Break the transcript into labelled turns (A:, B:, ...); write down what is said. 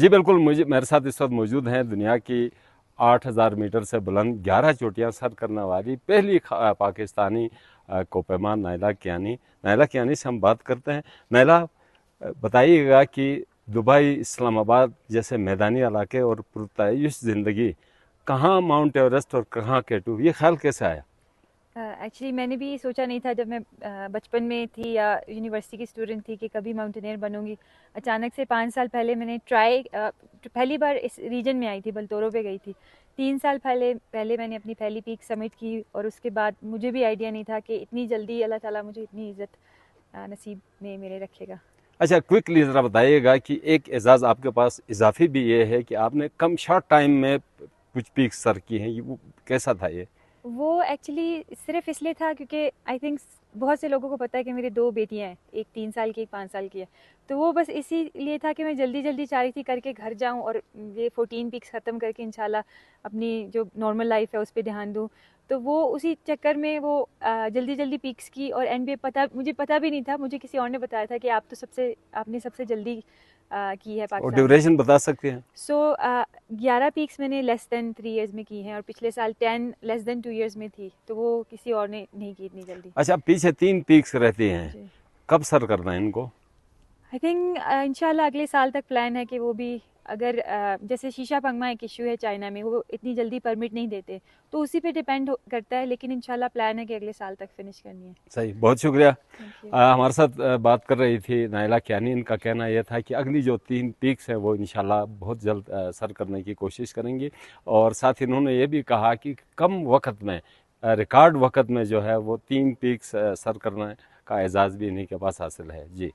A: جی بالکل، میرے ساتھ اس وقت موجود ہیں دنیا کی 8,000 میٹر سے بلند 11 چوٹیاں سر کرنے والی پہلی پاکستانی کوپیما نائلہ کیانی۔ نائلہ کیانی سے ہم بات کرتے ہیں۔ نائلہ، بتائیے گا کہ دبئی، اسلام آباد جیسے میدانی علاقے اور پرتعیش زندگی، کہاں ماؤنٹ ایوریسٹ اور کہاں K2، یہ خیال کیسے آیا؟
B: ایکچولی میں نے بھی سوچا نہیں تھا جب میں بچپن میں تھی یا یونیورسٹی کی اسٹوڈنٹ تھی کہ کبھی ماؤنٹینئر بنوں گی۔ اچانک سے 5 سال پہلے میں نے پہلی بار اس ریجن میں آئی تھی، بلتورو پہ گئی تھی۔ 3 سال پہلے میں نے اپنی پہلی پیک سمٹ کی، اور اس کے بعد مجھے بھی آئیڈیا نہیں تھا کہ اتنی جلدی اللہ تعالیٰ مجھے اتنی عزت نصیب میں میرے رکھے گا۔
A: اچھا، کوئکلی ذرا بتائیے گا کہ ایک اعزاز آپ کے پاس اضافی بھی یہ ہے کہ آپ نے کم شارٹ ٹائم میں کچھ پیک سر کی ہیں، وہ کیسا تھا یہ؟
B: وہ ایکچولی صرف اس لیے تھا کیونکہ آئی تھنک بہت سے لوگوں کو پتہ ہے کہ میرے 2 بیٹیاں ہیں، ایک 3 سال کی، ایک 5 سال کی ہے، تو وہ بس اسی لیے تھا کہ میں جلدی جلدی چاہ رہی تھی کر کے گھر جاؤں اور یہ 14 پیکس ختم کر کے انشاءاللہ اپنی جو نارمل لائف ہے اس پہ دھیان دوں۔ تو وہ اسی چکر میں وہ جلدی جلدی پیکس کی، اور اینڈ پہ مجھے پتہ بھی نہیں تھا، مجھے کسی اور نے بتایا تھا کہ آپ نے سب سے جلدی کی ہے
A: اور
B: پاکستان میں۔
A: ڈیوریشن بتا سکتے ہیں؟
B: 11 پیکس میں نے لیس دین 3 ایئرز میں کی ہیں، اور پچھلے سال 10 لیس دین 2 ایئرز میں تھی، تو وہ کسی اور نے نہیں کی اتنی جلدی۔
A: اچھا، پیچھے 3 پیکس رہتی ہیں،
B: جی،
A: کب سر کرنا ہے ان کو؟
B: آئی تھنک انشاءاللہ اگلے سال تک پلان ہے کہ وہ بھی، اگر جیسے شیشہ پنگما ایک ایشو ہے چائنا میں، وہ اتنی جلدی پرمٹ نہیں دیتے، تو اسی پہ ڈیپینڈ کرتا ہے، لیکن انشاءاللہ پلان ہے کہ اگلے سال تک فنش کرنی ہے۔
A: صحیح، بہت شکریہ۔
B: Thank you.
A: ہمارے ساتھ بات کر رہی تھی نائلہ کیانی۔ ان کا کہنا یہ تھا کہ اگلی جو 3 پیکس ہیں وہ انشاءاللہ بہت جلد سر کرنے کی کوشش کریں گی، اور ساتھ انہوں نے یہ بھی کہا کہ کم وقت میں، ریکارڈ وقت میں جو ہے وہ 3 پیکس سر کرنے کا اعزاز بھی انہیں کے پاس حاصل ہے۔ جی